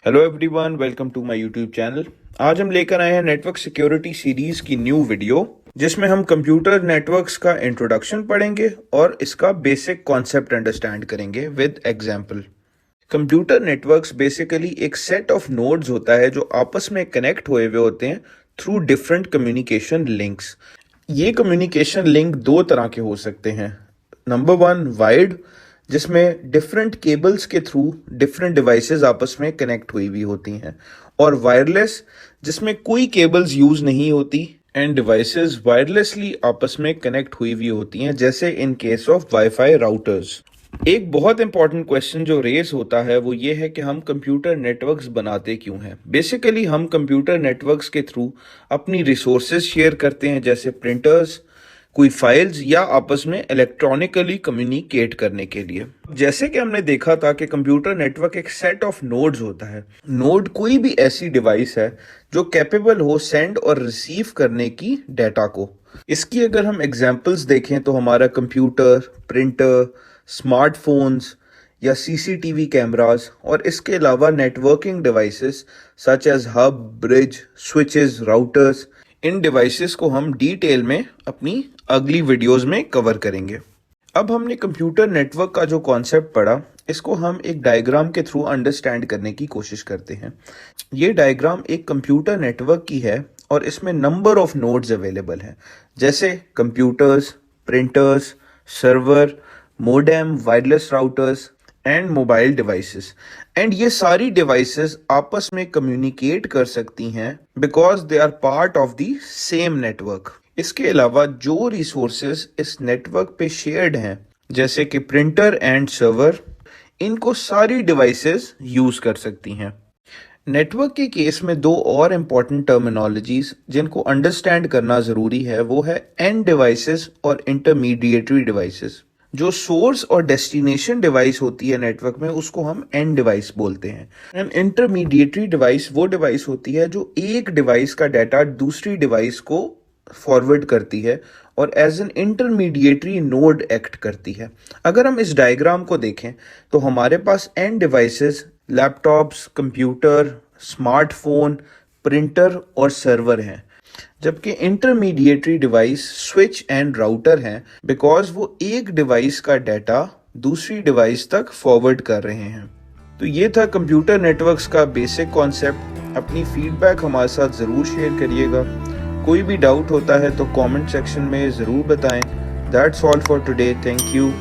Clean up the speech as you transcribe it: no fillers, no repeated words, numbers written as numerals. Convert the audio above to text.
Hello everyone, welcome to my YouTube channel. आज हम लेकर आए हैं नेटवर्क सिक्योरिटी सीरीज की न्यू वीडियो, जिसमें हम कंप्यूटर नेटवर्क्स का इंट्रोडक्शन पढ़ेंगे और इसका बेसिक कॉन्सेप्ट अंडरस्टैंड करेंगे with example. Computer networks basically एक सेट ऑफ नोड्स होता है जो आपस में कनेक्ट हुए हुए होते हैं थ्रू डिफरेंट कम्युनिकेशन लिंक्स। ये कम्युनिकेशन लिंक दो तरह के हो सकते हैं। नंबर वन, वायर्ड, जिसमें डिफरेंट केबल्स के थ्रू डिफरेंट डिवाइसेस आपस में कनेक्ट हुई हुई होती हैं, और वायरलेस, जिसमें कोई केबल्स यूज नहीं होती एंड डिवाइसेस वायरलेसली आपस में कनेक्ट हुई हुई होती हैं, जैसे in case of wifi routers. एक बहुत इंपॉर्टेंट क्वेश्चन जो रेज होता है वो ये है कि हम कंप्यूटर नेटवर्क्स बनाते क्यों हैं। बेसिकली हम कंप्यूटर नेटवर्क्स के थ्रू अपनी रिसोर्सेज शेयर करते हैं, जैसे प्रिंटर्स, कोई फाइल्स, या आपस में इलेक्ट्रॉनिकली कम्युनिकेट करने के लिए। जैसे कि हमने देखा था कि कंप्यूटर नेटवर्क एक सेट ऑफ नोड्स होता है। नोड कोई भी ऐसी डिवाइस है जो कैपेबल हो सेंड और रिसीव करने की डाटा को। इसकी अगर हम एग्जांपल्स देखें तो हमारा कंप्यूटर, प्रिंटर, स्मार्टफोन्स या सीसीटीवी कैमरास, और इसके अलावा networking devices such as hub, bridge, switches, routers. इन डिवाइसेस को हम डिटेल में अपनी अगली वीडियोस में कवर करेंगे। अब हमने कंप्यूटर नेटवर्क का जो कॉन्सेप्ट पढ़ा, इसको हम एक डायग्राम के थ्रू अंडरस्टैंड करने की कोशिश करते हैं। ये डायग्राम एक कंप्यूटर नेटवर्क की है और इसमें नंबर ऑफ नोड्स अवेलेबल हैं, जैसे computers, printers, server, modem, wireless routers and mobile devices. And ये सारी डिवाइसेस आपस में कम्युनिकेट कर सकती हैं because they are part of the same network. इसके अलावा जो रिसोर्सेज इस नेटवर्क पे शेयर्ड हैं, जैसे कि प्रिंटर एंड सर्वर, इनको सारी डिवाइसेस यूज कर सकती हैं। नेटवर्क के केस में दो और इम्पॉर्टेंट टर्मिनोलॉजीज जिनको अंडरस्टैंड करना जरूरी है, वो है एंड डिवाइसेस और इंटरमीडिएटरी डिवाइसेस। जो सोर्स और डेस्टिनेशन डिवाइस होती है नेटवर्क में, उसको हम एंड डिवाइस बोलते हैं। एंड इंटरमीडिएटरी डिवाइस वो डिवाइस होती है जो एक डिवाइस का डाटा दूसरी डिवाइस को फॉरवर्ड करती है और as an intermediary node act करती है। अगर हम इस डायग्राम को देखें तो हमारे पास end devices laptops, computer, smartphone, printer और सर्वर हैं, जबकि intermediary device switch and router हैं, बिकॉज वो एक डिवाइस का डाटा दूसरी डिवाइस तक फॉरवर्ड कर रहे हैं। तो ये था कंप्यूटर नेटवर्क्स का बेसिक कॉन्सेप्ट। अपनी फीडबैक हमारे साथ ज़रूर शेयर करिएगा। कोई भी डाउट होता है तो कमेंट सेक्शन में ज़रूर बताएं। That's all for today. Thank you.